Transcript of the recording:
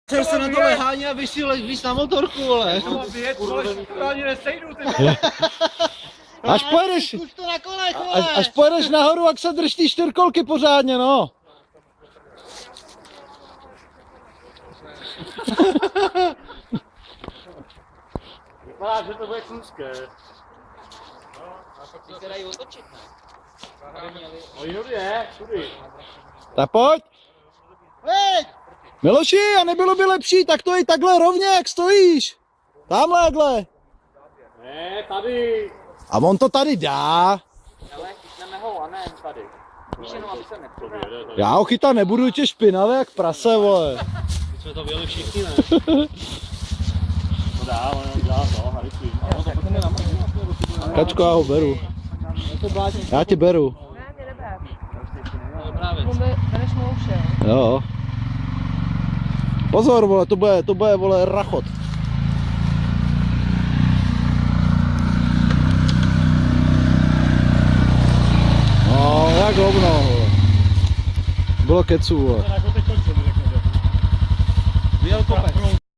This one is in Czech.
Jsem se na to lehání a víš na motorku, ale. Až pojedeš nahoru, jak se drž ty čtyřkolky pořádně, no. Vypadá, že to bude kluské. Ty se dají otočit, ne? No jinudy je, tudy. Tak pojď. Miloši, a nebylo by lepší, tak to i takhle rovně, jak stojíš. Tamhle, takhle. Ne, tady. A on to tady dá. Ale chytneme ho a ne tady. Víš jenom, aby se nepřivěl. Já ho chytat nebudu, tě špinavé jak prase, vole. My jsme to věli všichni, ne? To dá, on dělá to, haličí. Kačko, já ho beru. Já tě beru. Ne, mě neber. Dobrá věc. Bereš mouše. Jo. Pozor, vole, to bude, vole, rachot. No, jak hovno, vole. Bylo kecu, vole. Jako teď končím, řekněte. Vyjel kopec.